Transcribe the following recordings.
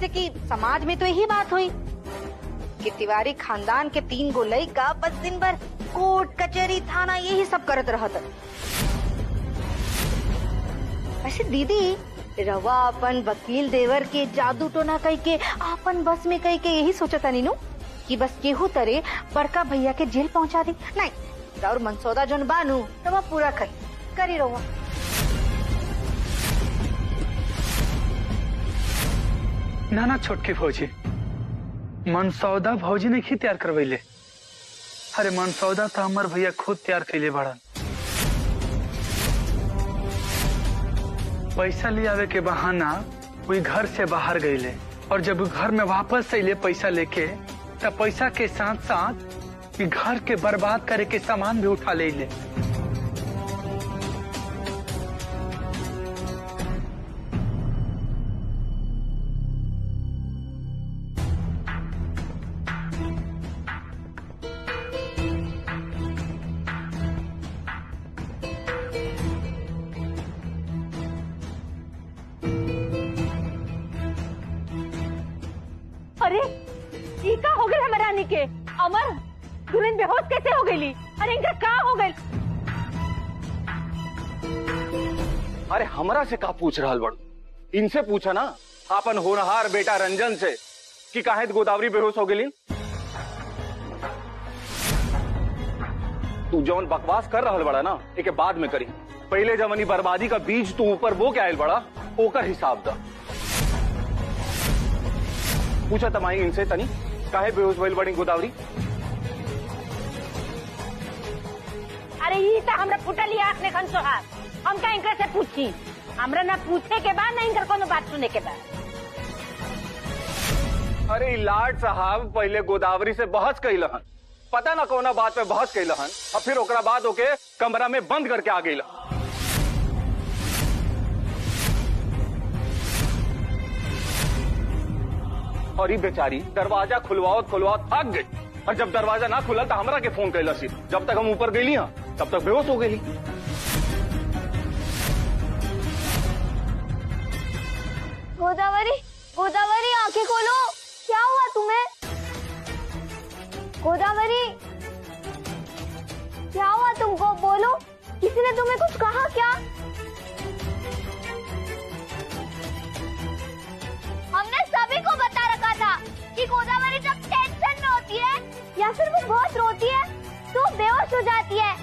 कि समाज में तो यही बात हुई कि तिवारी खानदान के 3 गो लइका बस दिन भर कोर्ट कचहरी थाना यही सब करत रहत। वैसे दीदी रवा अपन वकील देवर के जादू टोना कह के अपन बस में कह के यही सोचता नीनू कि बस केहू तरे बड़का भैया के जेल पहुंचा दी। नहीं और मनसौदा जोन बानू तो पूरा करी रहुआ। ना छोटकी भौजी, मनसौदा भौजी ने ही तैयार करवैले। अरे मनसौदा तो हमार भैया खुद तैयार कैले बड़न। पैसा ले आवे के बहाना वही घर से बाहर गईले और जब घर में वापस अइले पैसा लेके तब पैसा के साथ साथ घर के बर्बाद करे के सामान भी उठा ले। अरे ये का हो गया हमारा रानी के? अमर दुल्हन बेहोश कैसे हो गई? अरे इनका का हो गई? अरे हमरा से का पूछ रहा बड़ू? इनसे पूछा ना अपन होनहार बेटा रंजन से कि काहे गोदावरी बेहोश हो गई। तू जौन बकवास कर रहा बड़ा ना एक बाद में करी। पहले जमनी बर्बादी का बीज तू ऊपर वो क्या आयल बड़ा ओकर हिसाब दा। पूछा तमाई इनसे तनी काहे बेहोश भइल बड़ी गोदावरी। अरे ये तो हमरा फुटली आँख ने खन सोहार। हम का इनकर से पूछी? हमरा ना पूछे के बाद ना इनकर कोनो बात सुने के बाद। अरे लाड साहब पहले गोदावरी से बहस कैलहन, पता ना कौना बात पे बहस कैलहन और फिर ओकरा बाद ओके कमरा में बंद करके आ गई। और ये बेचारी दरवाजा खुलवाओ थक गई और जब दरवाजा ना खुला तो हमरा के फोन कैला सी। जब तक हम ऊपर गई तब तक बेहोश हो गई। गोदावरी गोदावरी आंखें खोलो, क्या हुआ तुम्हें? गोदावरी क्या हुआ तुमको? बोलो, किसी ने तुम्हें कुछ कहा क्या? हमने सभी को बता रखा था कि गोदावरी जब टेंशन में होती है या फिर वो बहुत रोती है तो बेहोश हो जाती है।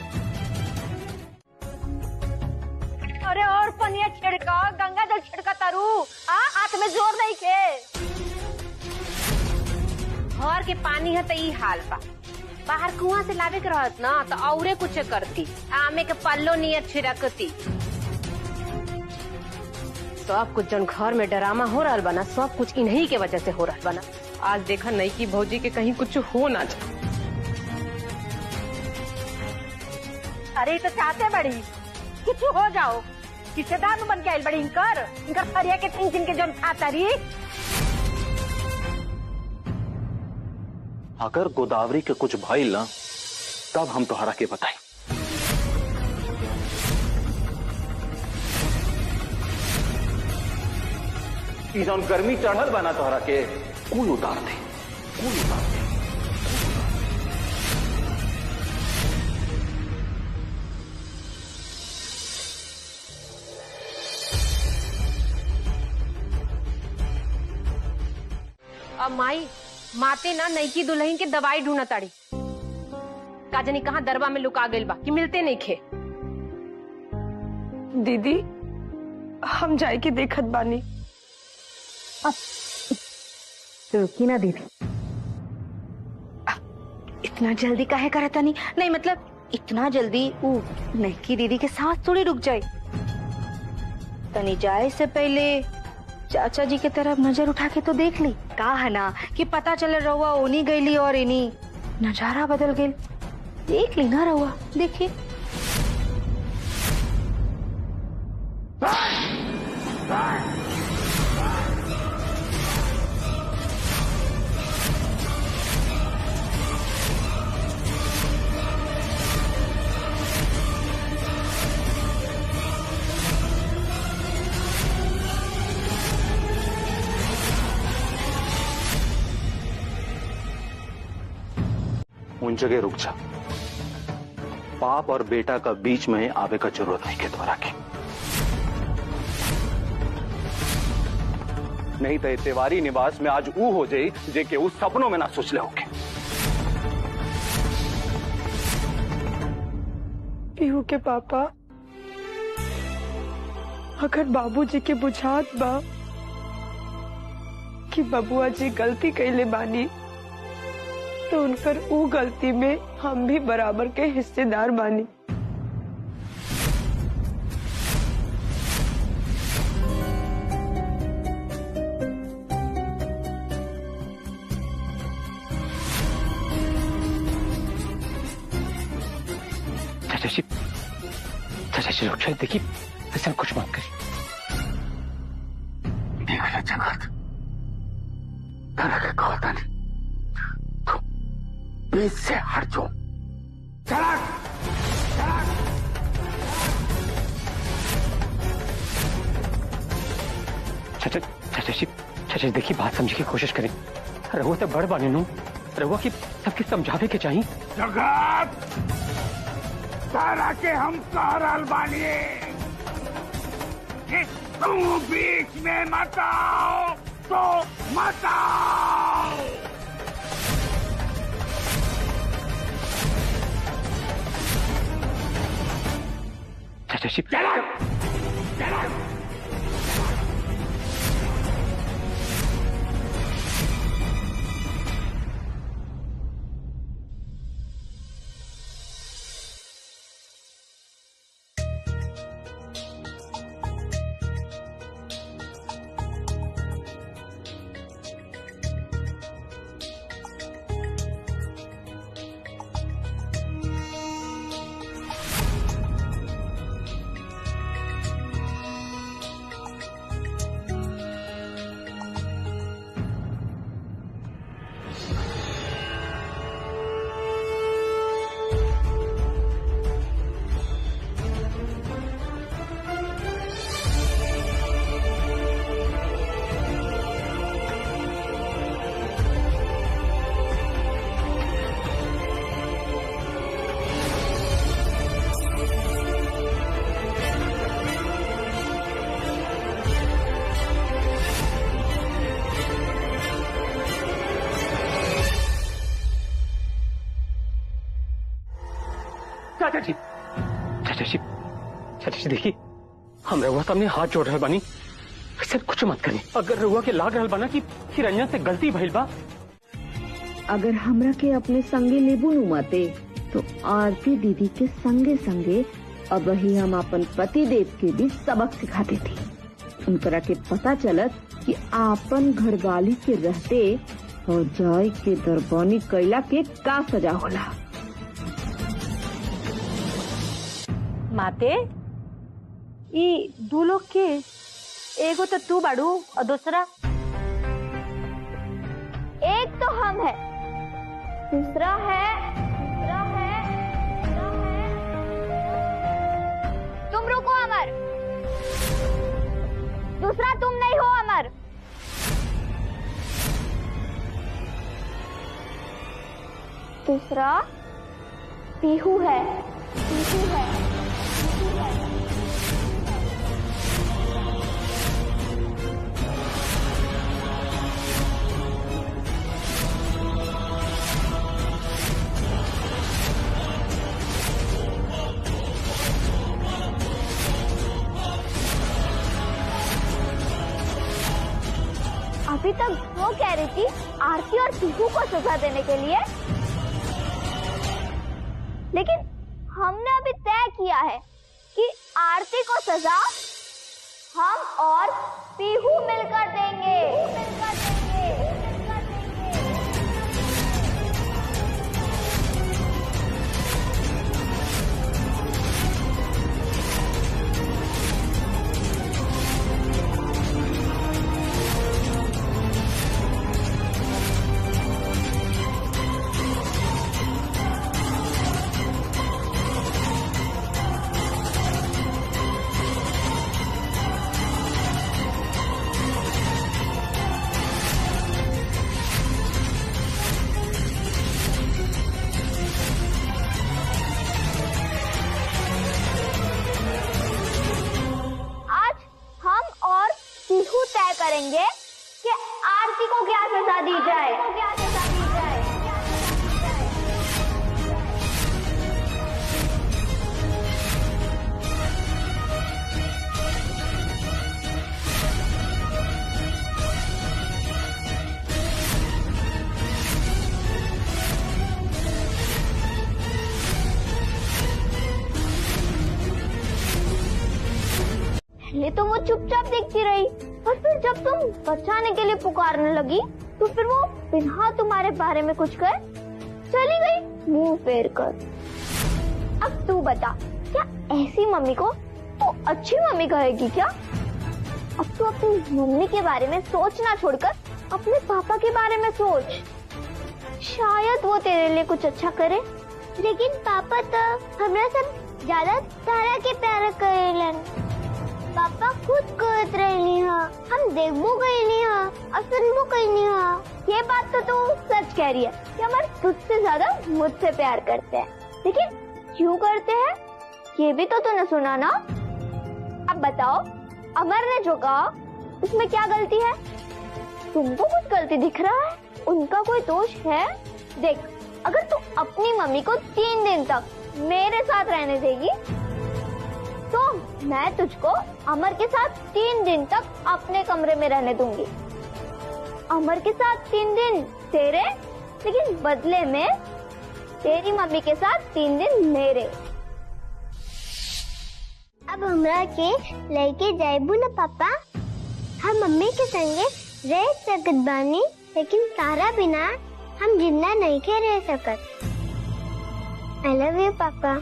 अरे और पनिया छिड़का, गंगा जल छिड़का तारू। हाथ में जोर नहीं के। घर के पानी है तो ई हाल बा। बाहर कुआं से लावे के रहत ना तो औरे कुछ करती। आमे के पल्लो नियत छिड़कती। सब कुछ जन घर में ड्रामा हो रहा बना सब कुछ इन्हीं के वजह से हो रहा बना। आज देखा नहीं कि भौजी के कहीं कुछ हो ना जाए। अरे तो चाहते बड़ी कुछ हो जाओ, किस्सेदार बन के आयल बड़ी इनकर फरिया के तीन के जन खाता रही। अगर गोदावरी के कुछ भइल ना तब हम तोहरा के बताई। जौन गर्मी चढ़ल बना तोहरा के कुल उतार दे, कुल उतार दे। अब माई माते ना नई की दुल्हन के दवाई ढूंढा ताड़ी। का जानी कहाँ दरबा में लुका गइल बा कि मिलते नहीं खे। दीदी हम जाए के देखत बानी। रुकी ना दीदी, इतना जल्दी काहे करता नहीं मतलब इतना जल्दी वो नहकी दीदी के साथ थोड़ी रुक जाए। तनी जाए से पहले चाचा जी के तरफ नजर उठा के तो देख ली। कहा है ना कि पता चले रहुआ उन्हीं गईली और इन्हीं नजारा बदल गई। देख ली ना रहुआ, देखिए। उन जगह रुक जा। बाप और बेटा का बीच में आवे का जरूरत नहीं के द्वारा की, नहीं तो तिवारी निवास में आज ऊ हो जाई जे के उस सपनों में ना सोच ले होके। पीहू के पापा, अगर बाबूजी के बुझात बा कि बबुआ जी गलती कैले बानी, तो उनकर ऊ गलती में हम भी बराबर के हिस्सेदार बानी। चाचा रुक जाए, देखिए ऐसा कुछ मत करिए। देख रहे जगत तरह के कहता नहीं, तो बीच से हट जाओ। चला चाचा देखिए, बात समझने की कोशिश करें। रहुआ तो बड़ बानी नू, रहुआ की सबके समझावे के चाहिए। जगत सारा के हम कहरल बानी, तू बीच में मत आओ तो मत आओ। चाचा चाचा देखिए, हम रहुआ सामने हाथ जोड़ रहे बानी, ऐसा कुछ मत करें। अगर रहुआ के लाग रहल बाना कि रंजन से गलती भइल बा, अगर हमरा के अपने संगे लेबू नुमाते, तो आरती दीदी के संगे संगे अब ही हम अपन पति देव के भी सबक सिखाते थे। उनकरा के पता चलत कि आपन घरवाली के रहते और जाय के दरबानी कैला के का सजा होला। माते ई दू लोग के एगो तो तू बाड़ू और दूसरा एक तो हम है, दूसरा है तुम रुको अमर, दूसरा तुम नहीं हो अमर। दूसरा पीहू है, पीहू है। अभी तक वो कह रही थी आरती और पीहू को सजा देने के लिए, लेकिन हमने अभी तय किया है कि आरती को सजा हम और पीहू मिलकर देंगे। करेंगे कि आरती को क्या सजा दी जाए। पहले तो वो चुपचाप देखती रही, और फिर जब तुम बचाने के लिए पुकारने लगी तो फिर वो बिना तुम्हारे बारे में कुछ कहे चली गई मुंह फेर कर। अब तू बता, क्या ऐसी मम्मी को तू अच्छी मम्मी कहेगी क्या? अब तू अपनी मम्मी के बारे में सोचना छोड़कर अपने पापा के बारे में सोच, शायद वो तेरे लिए कुछ अच्छा करे। लेकिन पापा तो हमरा सब ज्यादा तारा के प्यार करेलन। पापा खुद कहत रही हा, हम देखबो गईली हा और सुनबो कईली हा। ये बात तो तू सच कह रही है कि अमर तुझसे ज्यादा मुझसे प्यार करते हैं, लेकिन क्यों करते हैं ये भी तो तूने सुना ना। अब बताओ, अमर ने जो कहा उसमें क्या गलती है? तुमको कुछ गलती दिख रहा है? उनका कोई दोष है? देख, अगर तू अपनी मम्मी को 3 दिन तक मेरे साथ रहने देगी तो मैं तुझको अमर के साथ 3 दिन तक अपने कमरे में रहने दूंगी। अमर के साथ 3 दिन तेरे, लेकिन बदले में तेरी मम्मी के साथ 3 दिन मेरे। अब हमरा के लेके जाइबू ना पापा? हम मम्मी के संगे रह सकत बानी, लेकिन तारा बिना हम जिंदा नहीं के रह सकत। आई लव यू पापा।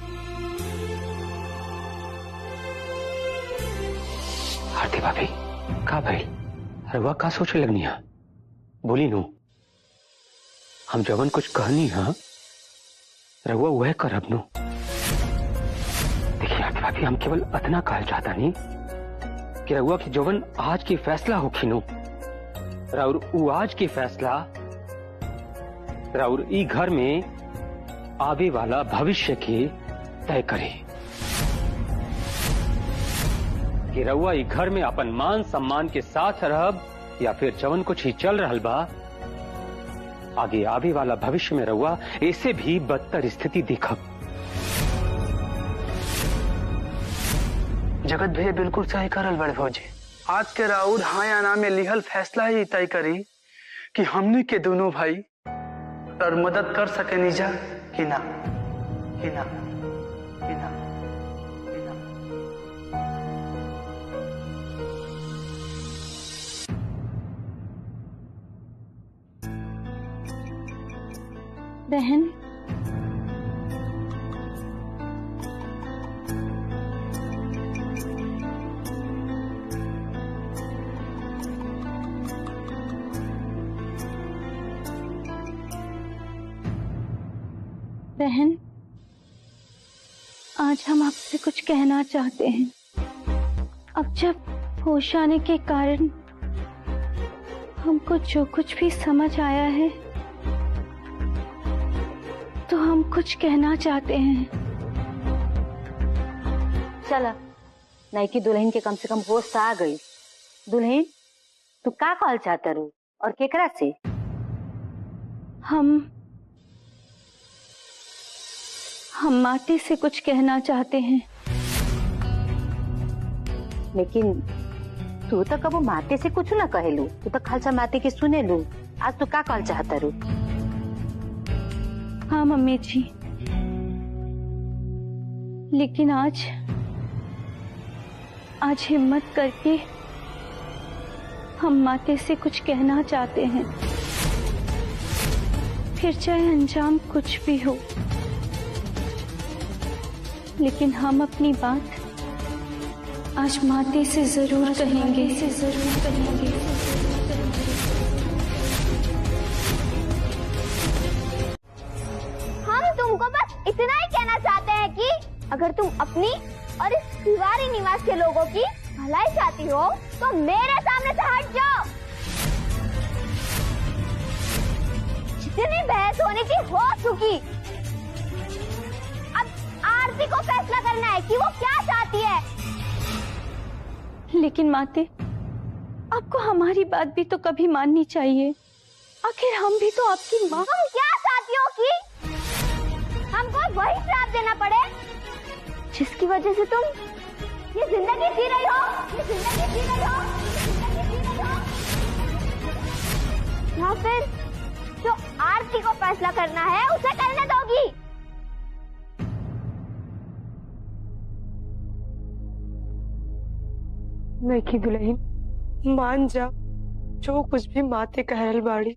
आरती भाभी का भाई रवा का सोचे लगनी है? बोली नो, हम जवन कुछ कहनी है रवा वह करब नो। देखिए आरती भाभी, हम केवल इतना कहल चाहता नहीं कि रवा की जवन आज की फैसला होखी नो, और वो आज की फैसला और ई घर में आवे वाला भविष्य के तय करे कि रउआ ई घर में अपन मान सम्मान के साथ रहब या फिर जवन कुछ ही चल रहल बा आगे आवे वाला भविष्य में रउआ ऐसे भी बदतर स्थिति देखब। जगत भैया बिल्कुल सही करल बड़े भौजी। आज के राउर हाँ या ना में लिहल फैसला ही तय करी कि हमने के दोनों भाई और मदद कर सके निजा कि ना, कि ना, कि ना, कि ना। बहन, बहन, आज हम आपसे कुछ कहना चाहते हैं। अब जब होश आने के कारण हमको जो कुछ भी समझ आया है तो हम कुछ कहना चाहते हैं। चला, नई दुल्हन के कम से कम होश आ गई। दुल्हन, तू का कहल चाहता रू और केकरा से? हम माटी से कुछ कहना चाहते हैं। लेकिन तू तो कबो माते से कुछ ना कहेलू, तू तो खालसा माते के सुने लू। आज तू का कहल चाहता रू? हाँ मम्मी जी, लेकिन आज हिम्मत करके हम माते से कुछ कहना चाहते हैं, फिर चाहे अंजाम कुछ भी हो, लेकिन हम अपनी बात आज माते से जरूर कहेंगे, हम तुमको बस इतना ही कहना चाहते हैं कि अगर तुम अपनी और इस तिवारी निवास के लोगों की भलाई चाहती हो तो मेरे सामने से हट जाओ। जितनी बहस होने की हो चुकी, अब आरती को फैसला करना है कि वो क्या चाहती है। लेकिन माते, आपको हमारी बात भी तो कभी माननी चाहिए। आखिर हम भी तो आपकी माँ। तुम क्या चाहती हो कि हमको वही श्राप देना पड़े जिसकी वजह से तुम ये जिंदगी जी रही हो, ये जिंदगी जी रही हो, ये जिंदगी जी रही हो? या फिर जो आरती को फैसला करना है उसे करने दोगी? नहीं की दुल्हन मान जा, जो कुछ भी माते कहल बाड़ी,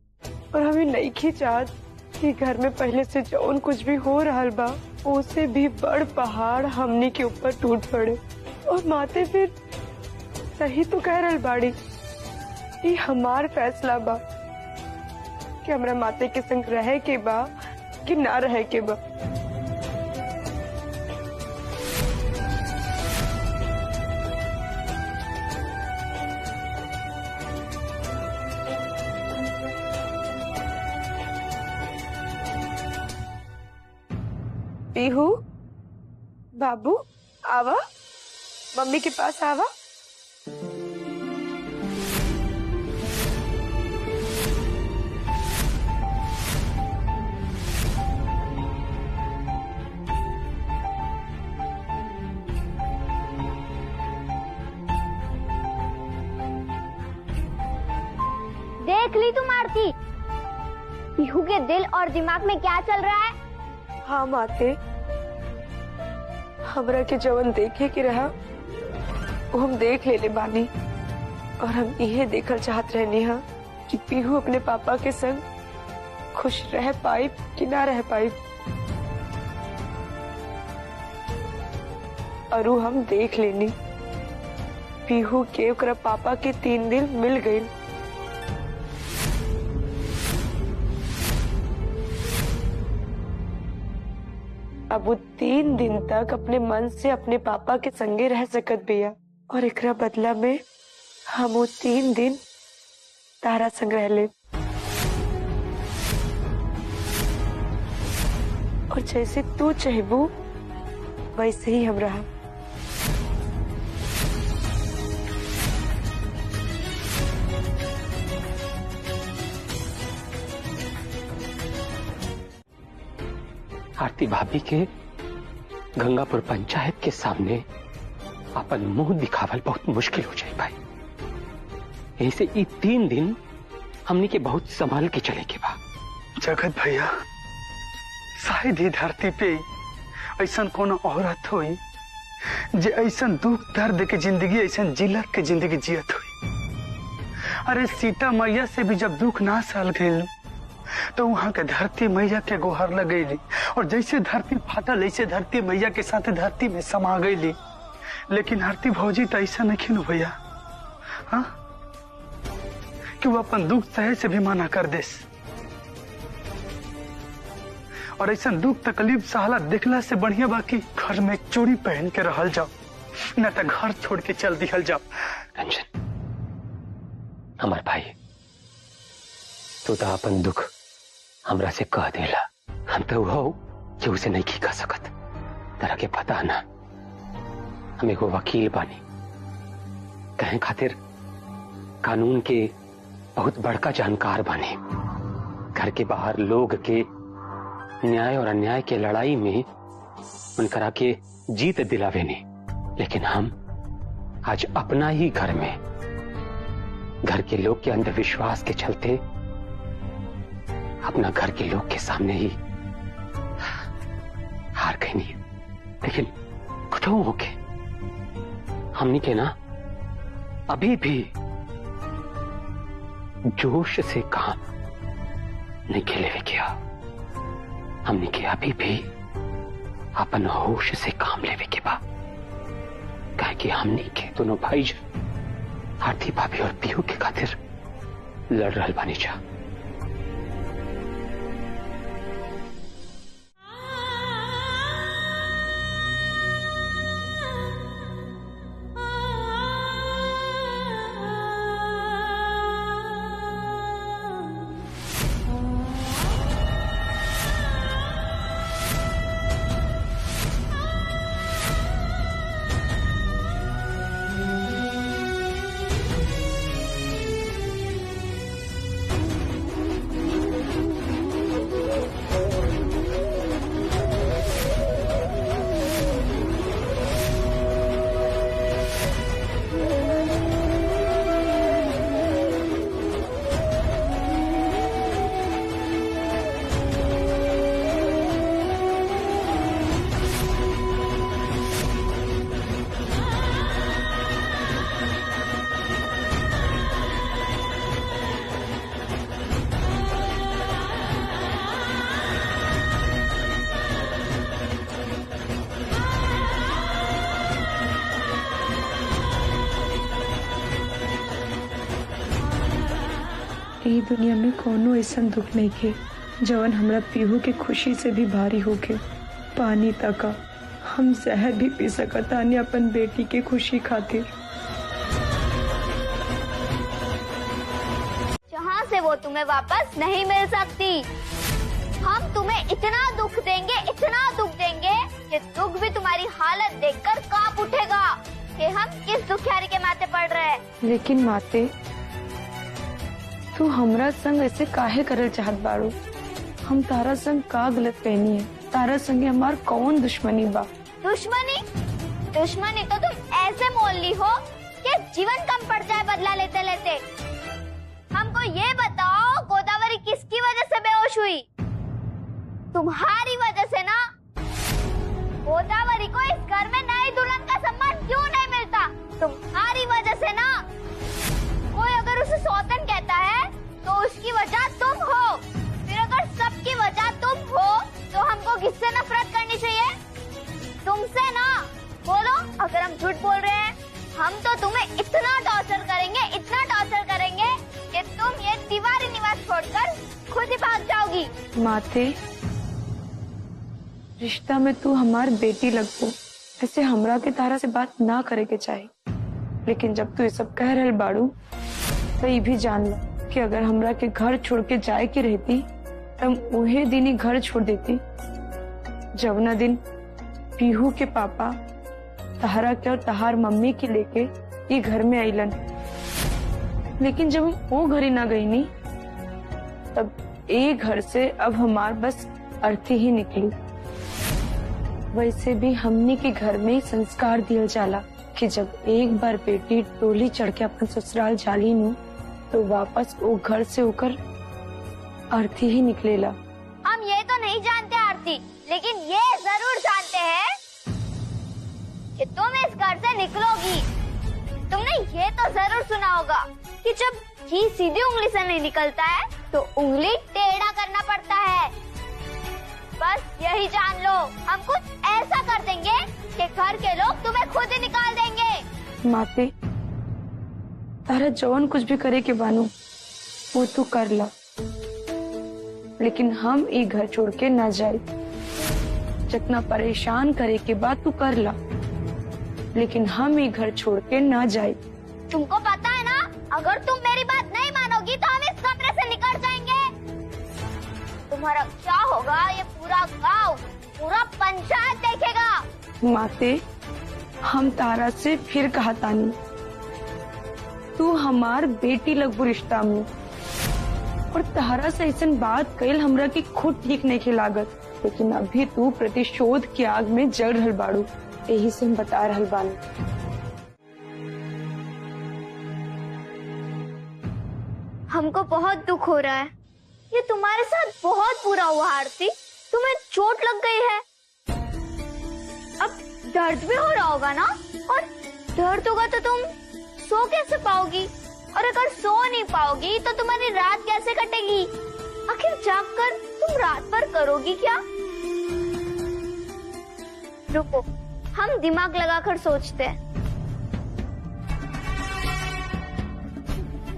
और हमें नहीं की चाहत कि घर में पहले से जौन कुछ भी हो रहा बा उसे भी बड़ पहाड़ हमनी के ऊपर टूट पड़े। और माते फिर सही तो कह रहल बाड़ी, ये हमार फैसला बा कि हमरा माते के संग रहे के बा कि ना रहे के बा। पीहू, बाबू आवा, मम्मी के पास आवा। देख ली तुम आरती, पीहू के दिल और दिमाग में क्या चल रहा है? हाँ माते, हमरा के जवन देखे के रहा वो हम देख ले बानी, और हम यह देखल चाहत रहनी हा कि पीहू अपने पापा के संग खुश रह पाई कि ना रह पाई। और वो हम देख लेनी, पीहू के ओकरा पापा के 3 दिल मिल गए। अब वो 3 दिन तक अपने मन से अपने पापा के संगे रह सकत बिया, और एकरा बदला में हम वो 3 दिन तारा संग रह ले। और जैसे तू चाहबू वैसे ही हम रहा। आरती भाभी के गंगापुर पंचायत के सामने अपन मुंह दिखावल बहुत मुश्किल हो जाए भाई। ऐसे ये 3 दिन हमने के बहुत संभाल के चले के बा। जगत भैया, शायद ही धरती पे ऐसा कोनो औरत हुई जे ऐसा दुख दर्द के जिंदगी, ऐसा जिलक के जिंदगी जियत हुई। अरे सीता मैया से भी जब दुख ना सहल गई तो वहां के धरती मैया के गुहार लगेली, और जैसे धरती फाटल ऐसे धरती मैया के साथ धरती में समा गईली। लेकिन आरती भौजी तो ऐसा नहीं न भैया, हाँ, कि वो अपन दुख सहे से भी मना कर देस। और ऐसा दुख तकलीफ सहला देखला से बढ़िया बाकी घर में चूड़ी पहन के रहल जाओ, न तो घर छोड़ के चल दिहल जाओ। रंजन, हमार भाई, तू तो अपन दुख हमरा से कह देला, हम तो हो कि उसे नहीं की कह सकत। तरह के पता ना, हम एगो वकील बानी, कहें खातिर कानून के बहुत बड़का जानकार बानी। घर के बाहर लोग के न्याय और अन्याय के लड़ाई में उनकरा के जीत दिलावे ने। लेकिन हम आज अपना ही घर में घर के लोग के अंधविश्वास के चलते अपना घर के लोग के सामने ही हार गई नहीं। लेकिन कुछ होके हमने के ना अभी भी जोश से काम नहीं खेले हुए किया। हमने के अभी भी अपन होश से काम लेवे के बा, कहे कि हमने के दोनों भाई आरती भाभी और पीहू के खातिर लड़ रहा बानी जा। यही दुनिया में कोनो ऐसा दुख नहीं के जवन हमरा पीहू के खुशी से भी भारी होके। पानी तक हम जहर भी पी सकतानी अपन बेटी के खुशी खातिर। जहाँ से वो तुम्हें वापस नहीं मिल सकती। हम तुम्हें इतना दुख देंगे कि दुख भी तुम्हारी हालत देखकर कांप उठेगा कि हम किस दुखियारी के माथे पड़ रहे हैं। लेकिन माते, तू हमरा संग ऐसे काहे करल चाहत बाड़ू? हम तारा संग का गलत कहनी है? तारा संगे हमार कौन दुश्मनी बा? दुश्मनी तो तुम ऐसे मोल ली हो कि जीवन कम पड़ जाए बदला लेते लेते। हमको ये बताओ, गोदावरी किसकी वजह से बेहोश हुई? तुम्हारी वजह से ना। गोदावरी को इस घर में नई दुल्हन का सम्मान क्यों नहीं मिलता? तुम्हारी वजह से ना। कोई अगर उसे सौतन कहता है तो उसकी वजह तुम हो। फिर अगर सबकी वजह तुम हो तो हमको किससे नफरत करनी चाहिए? तुमसे ना। बोलो, अगर हम झूठ बोल रहे हैं, हम तो तुम्हें इतना टॉर्चर करेंगे कि तुम ये तिवारी निवास छोड़कर खुद ही भाग जाओगी। माते, रिश्ता में तू हमार बेटी लगबो, ऐसे हमरा के तारा से बात ना करे के चाहे। लेकिन जब तू ये सब कह रहल बाड़ू तो ये भी जान ला कि अगर हमरा के घर छोड़ के जाए की रहती तब उहे दिन ही घर छोड़ देती। जवना दिन पीहू के पापा तहरा के और तहार मम्मी के लेके ये घर में आइलन, लेकिन जब हम वो घर ही ना गई नी तब एक घर से अब हमार बस अर्थी ही निकली। वैसे भी हमनी के घर में संस्कार दिया जाला कि जब एक बार बेटी टोली चढ़ के अपन ससुराल जाली नू तो वापस वो घर से होकर अर्थी ही निकलेला। हम ये तो नहीं जानते आरती, लेकिन ये जरूर जानते हैं कि तुम इस घर से निकलोगी। तुमने ये तो जरूर सुना होगा कि जब घी सीधी उंगली से नहीं निकलता है तो उंगली टेढ़ा करना पड़ता है। बस यही जान लो, हम कुछ ऐसा कर देंगे कि घर के लोग तुम्हें खुद ही निकाल देंगे। माते, तारा जौन कुछ भी करे के बानू वो तू कर ला, लेकिन हम ये घर छोड़ के ना जाए। जितना परेशान करे के बाद तू कर ला, लेकिन हम ये घर छोड़ के ना जाए। तुमको पता है ना, अगर तुम मेरी बात नहीं मानोगी तो हम इस कमरे से निकल जाएंगे। तुम्हारा क्या होगा ये पूरा गांव, पूरा पंचायत देखेगा। माते, हम तारा से फिर कहा तानी, तू हमार बेटी लगबू रिश्ता में, और तारा से ऐसा बात कल हमरा की खुद ठीक नहीं के लागत। लेकिन अभी तू प्रतिशोध की आग में जल रहल बाड़ू, यही से हम बता रहल बानी। हमको बहुत दुख हो रहा है। ये तुम्हारे साथ बहुत बुरा हुआ आरती, तुम्हें चोट लग गई है। अब दर्द भी हो रहा होगा ना, और दर्द होगा तो तुम सो कैसे पाओगी? और अगर सो नहीं पाओगी तो तुम्हारी रात कैसे कटेगी? आखिर जागकर तुम रात भर करोगी क्या? रुको, हम दिमाग लगाकर सोचते हैं।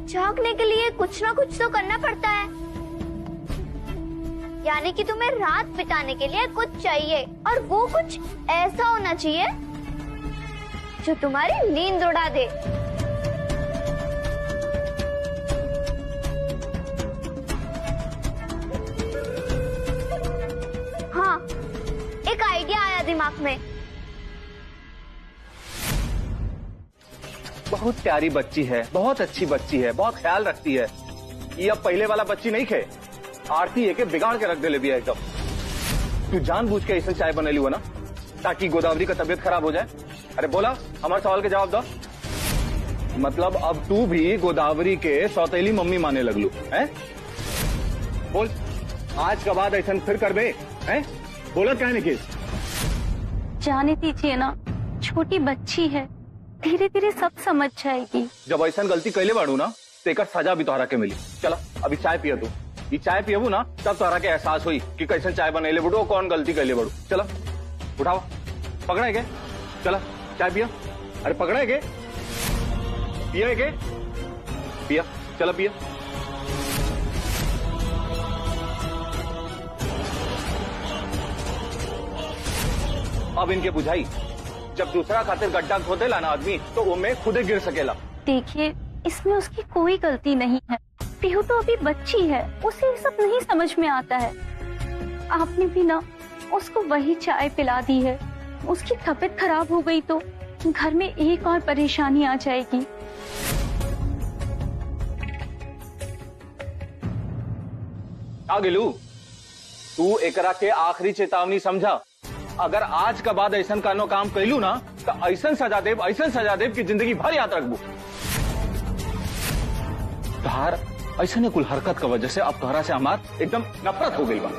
जागने के लिए कुछ ना कुछ तो करना पड़ता है, यानी कि तुम्हें रात बिताने के लिए कुछ चाहिए, और वो कुछ ऐसा होना चाहिए जो तुम्हारी नींद उड़ा दे। हाँ, एक आइडिया आया दिमाग में। बहुत प्यारी बच्ची है, बहुत अच्छी बच्ची है, बहुत ख्याल रखती है। ये अब पहले वाला बच्ची नहीं खे। आरती एक बिगाड़ के रख दे ले भी एकदम। तू जानबूझ के ऐसे चाय बनेली हुआ ना ताकि गोदावरी का तबीयत खराब हो जाए। अरे बोला, हमारे सवाल के जवाब दो। मतलब अब तू भी गोदावरी के सौतेली मम्मी माने लगलू है? बोल, आज के बाद ऐसा फिर कर बे हैं? बोला क्या नहीं? जाने दीजिए ना, छोटी बच्ची है, धीरे धीरे सब समझ जाएगी। जब ऐसा गलती कैले बाड़ू ना तो एक सजा भी तोहरा के मिली। चला अभी चाय पिया तू, ये चाय पियबू ना तब तोहरा के एहसास हुई कि कैसे चाय बनेले बड़ू, कौन गलती कैले बड़ू। चला उठाओ, पकड़े के चला चाय पिया। अरे पकड़े के पिया के पिया, चला पिया। अब इनके बुझाई, जब दूसरा खातिर गड्ढा खोदेला ना आदमी तो वो में खुदे गिर सकेला। देखिए, इसमें उसकी कोई गलती नहीं है। पीहू तो अभी बच्ची है, उसे ये सब नहीं समझ में आता है। आपने भी ना उसको वही चाय पिला दी है। उसकी तबीयत खराब हो गई तो घर में एक और परेशानी आ जाएगी। आ गिलू, तू एकरा के आखिरी चेतावनी समझा। अगर आज का बाद ऐसा कानो काम कैलू ना तो ऐसा सजा देव कि जिंदगी भर याद रखबू। तहार ऐसा कुल हरकत का वजह से अब तोहरा से हमार एकदम नफरत हो गई बा।